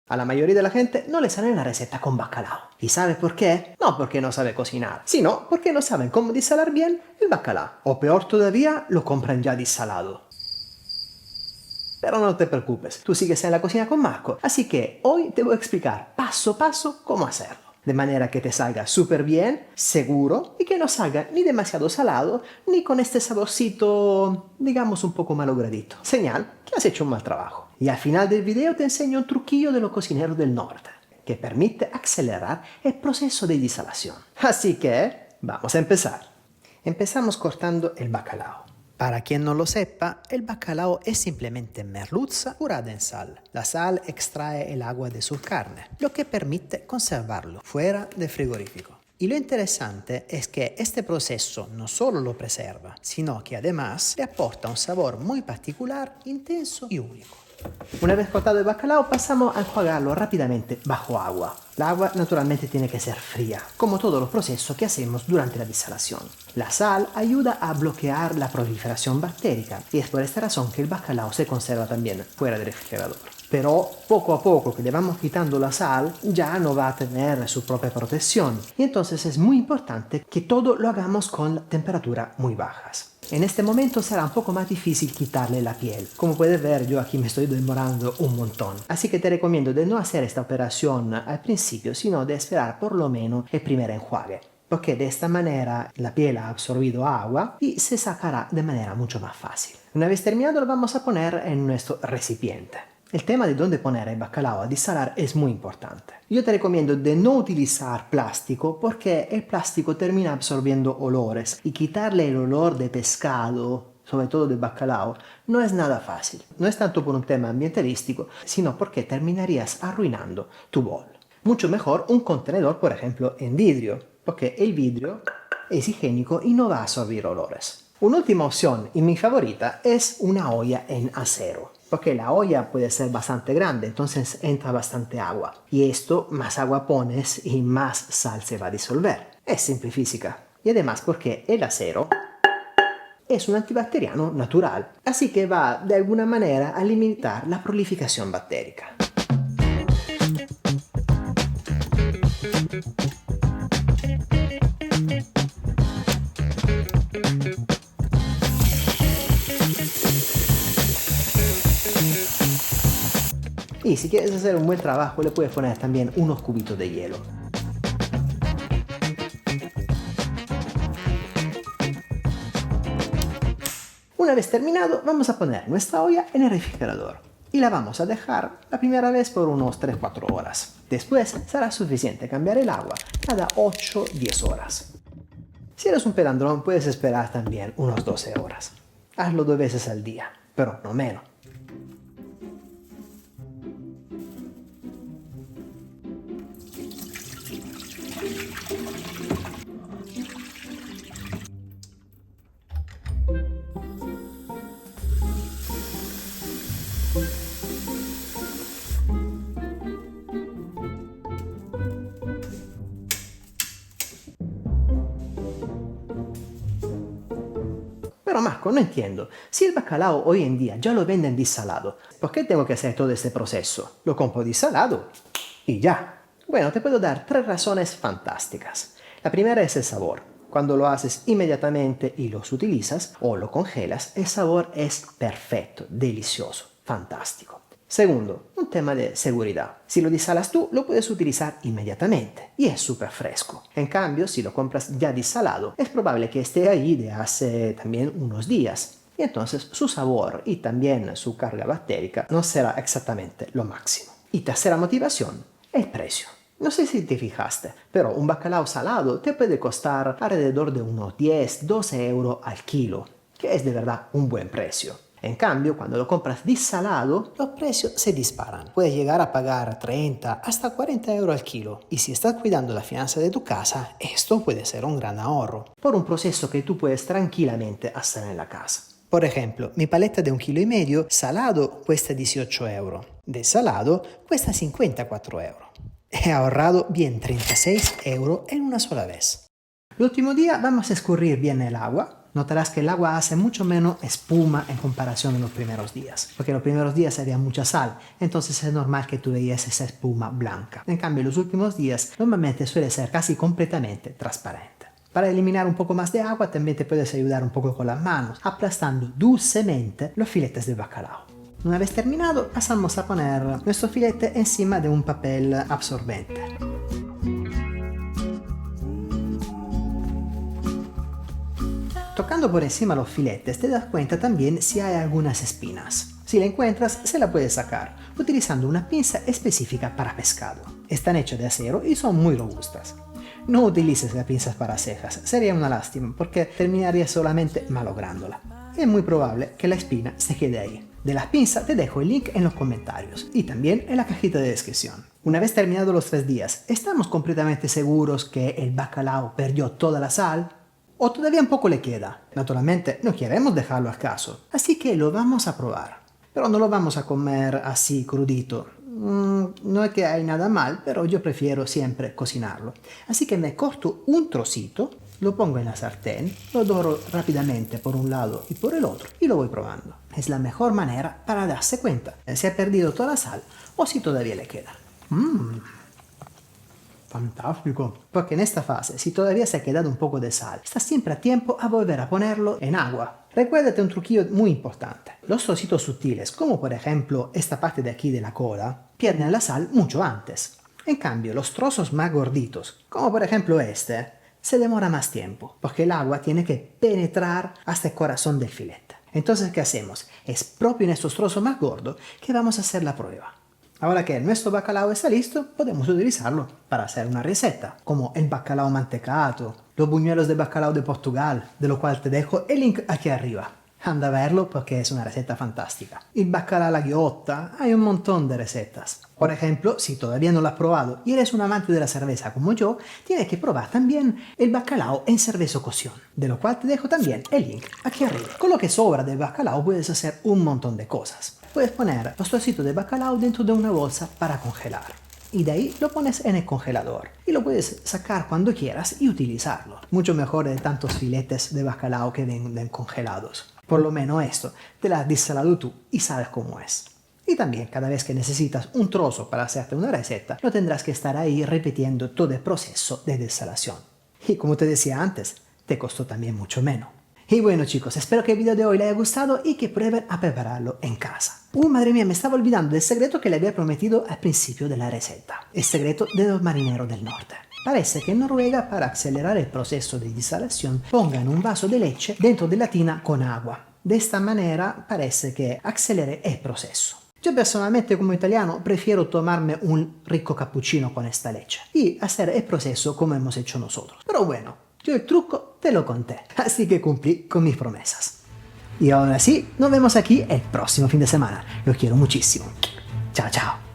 A la mayoría de la gente no le sale la receta con bacalao. ¿Y sabe por qué? No porque no sabe cocinar, sino porque no saben cómo desalar bien el bacalao. O peor todavía, lo compran ya desalado. Pero no te preocupes, tú sigues en la cocina con Marco, así que hoy te voy a explicar paso a paso cómo hacerlo. De manera que te salga súper bien, seguro, y que no salga ni demasiado salado, ni con este saborcito, digamos, un poco malogradito. Señal que has hecho un mal trabajo. Y al final del video te enseño un truquillo de los cocineros del norte, que permite acelerar el proceso de desalación. Así que, vamos a empezar. Empezamos cortando el bacalao. Para quien no lo sepa, el bacalao es simplemente merluza curada en sal. La sal extrae el agua de su carne, lo que permite conservarlo fuera del frigorífico. Y lo interesante es que este proceso no solo lo preserva, sino que además le aporta un sabor muy particular, intenso y único. Una vez cortado el bacalao, pasamos a enjuagarlo rápidamente bajo agua. El agua naturalmente tiene que ser fría, como todos los procesos que hacemos durante la desalación. La sal ayuda a bloquear la proliferación bacteriana y es por esta razón que el bacalao se conserva también fuera del refrigerador. Pero poco a poco que le vamos quitando la sal, ya no va a tener su propia protección. Y entonces es muy importante que todo lo hagamos con temperaturas muy bajas. En este momento será un poco más difícil quitarle la piel. Como puedes ver, yo aquí me estoy demorando un montón. Así que te recomiendo de no hacer esta operación al principio, sino de esperar por lo menos el primer enjuague. Porque de esta manera la piel ha absorbido agua y se sacará de manera mucho más fácil. Una vez terminado lo vamos a poner en nuestro recipiente. El tema de dónde poner el bacalao a desalar es muy importante. Yo te recomiendo de no utilizar plástico porque el plástico termina absorbiendo olores y quitarle el olor de pescado, sobre todo del bacalao, no es nada fácil. No es tanto por un tema ambientalístico, sino porque terminarías arruinando tu bol. Mucho mejor un contenedor, por ejemplo, en vidrio, porque el vidrio es higiénico y no va a absorber olores. Una última opción y mi favorita es una olla en acero. Porque la olla puede ser bastante grande, entonces entra bastante agua. Y esto, más agua pones y más sal se va a disolver. Es simple física. Y además porque el acero es un antibacteriano natural, así que va de alguna manera a limitar la proliferación bacteriana. Y si quieres hacer un buen trabajo, le puedes poner también unos cubitos de hielo. Una vez terminado, vamos a poner nuestra olla en el refrigerador. Y la vamos a dejar la primera vez por unos 3-4 horas. Después será suficiente cambiar el agua cada 8-10 horas. Si eres un pelandrón, puedes esperar también unos 12 horas. Hazlo 2 veces al día, pero no menos. Pero Marco, no entiendo. Si el bacalao hoy en día ya lo venden desalado, ¿por qué tengo que hacer todo este proceso? Lo compro desalado y ya. Bueno, te puedo dar 3 razones fantásticas. La primera es el sabor. Cuando lo haces inmediatamente y los utilizas o lo congelas, el sabor es perfecto, delicioso, fantástico. Segundo, un tema de seguridad. Si lo desalas tú, lo puedes utilizar inmediatamente y es súper fresco. En cambio, si lo compras ya desalado, es probable que esté ahí de hace también unos días. Y entonces su sabor y también su carga bacteriana no será exactamente lo máximo. Y tercera motivación, el precio. No sé si te fijaste, pero un bacalao salado te puede costar alrededor de unos 10-12 euros al kilo, que es de verdad un buen precio. En cambio, cuando lo compras desalado, los precios se disparan. Puedes llegar a pagar 30 hasta 40 euros al kilo. Y si estás cuidando la finanza de tu casa, esto puede ser un gran ahorro. Por un proceso que tú puedes tranquilamente hacer en la casa. Por ejemplo, mi paleta de 1,5 kg salado cuesta 18 euros. Desalado cuesta 54 euros. He ahorrado bien 36 euros en una sola vez. El último día vamos a escurrir bien el agua. notarás que el agua hace mucho menos espuma en comparación de los primeros días. Porque los primeros días había mucha sal, entonces es normal que tú veías esa espuma blanca. En cambio, los últimos días normalmente suele ser casi completamente transparente. Para eliminar un poco más de agua también te puedes ayudar un poco con las manos, aplastando dulcemente los filetes de bacalao. Una vez terminado, pasamos a poner nuestro filete encima de un papel absorbente. Tocando por encima los filetes te das cuenta también si hay algunas espinas. Si la encuentras, se la puedes sacar utilizando una pinza específica para pescado. Están hechas de acero y son muy robustas. No utilices las pinzas para cejas, sería una lástima porque terminarías solamente malográndola. Es muy probable que la espina se quede ahí. De las pinzas te dejo el link en los comentarios y también en la cajita de descripción. Una vez terminados los 3 días, ¿estamos completamente seguros que el bacalao perdió toda la sal? ¿O todavía un poco le queda? Naturalmente no queremos dejarlo al caso, así que lo vamos a probar. Pero no lo vamos a comer así crudito. No es que hay nada mal, pero yo prefiero siempre cocinarlo. Así que me corto un trocito, lo pongo en la sartén, lo doro rápidamente por un lado y por el otro y lo voy probando. Es la mejor manera para darse cuenta si ha perdido toda la sal o si todavía le queda. Fantástico. Porque en esta fase, si todavía se ha quedado un poco de sal, estás siempre a tiempo a volver a ponerlo en agua. Recuérdate un truquillo muy importante. Los trocitos sutiles, como por ejemplo esta parte de aquí de la cola, pierden la sal mucho antes. En cambio, los trozos más gorditos, como por ejemplo este, se demora más tiempo, porque el agua tiene que penetrar hasta el corazón del filete. Entonces, ¿qué hacemos? Es propio en estos trozos más gordos que vamos a hacer la prueba. Ahora que nuestro bacalao está listo, podemos utilizarlo para hacer una receta, como el bacalao mantecato, los buñuelos de bacalao de Portugal, de lo cual te dejo el link aquí arriba. Anda a verlo porque es una receta fantástica. El bacalao alla ghiotta, hay un montón de recetas. Por ejemplo, si todavía no lo has probado y eres un amante de la cerveza como yo, tienes que probar también el bacalao en cerveza cocción, de lo cual te dejo también el link aquí arriba. Con lo que sobra del bacalao puedes hacer un montón de cosas. Puedes poner los trocitos de bacalao dentro de una bolsa para congelar. Y de ahí lo pones en el congelador. Y lo puedes sacar cuando quieras y utilizarlo. Mucho mejor de tantos filetes de bacalao que venden congelados. Por lo menos esto te lo has desalado tú y sabes cómo es. Y también cada vez que necesitas un trozo para hacerte una receta, no tendrás que estar ahí repitiendo todo el proceso de desalación. Y como te decía antes, te costó también mucho menos. Y bueno chicos, espero que el video de hoy les haya gustado y que prueben a prepararlo en casa. Madre mía, me estaba olvidando del secreto que le había prometido al principio de la receta. El secreto de los marineros del norte. Parece que en Noruega, para acelerar el proceso de desalación, pongan un vaso de leche dentro de la tina con agua. De esta manera parece que acelere el proceso. Yo personalmente como italiano prefiero tomarme un rico cappuccino con esta leche y hacer el proceso como hemos hecho nosotros. Pero bueno, yo el truco te lo conté, así que cumplí con mis promesas. Y ahora sí, nos vemos aquí el próximo fin de semana. Los quiero muchísimo. Chao, chao.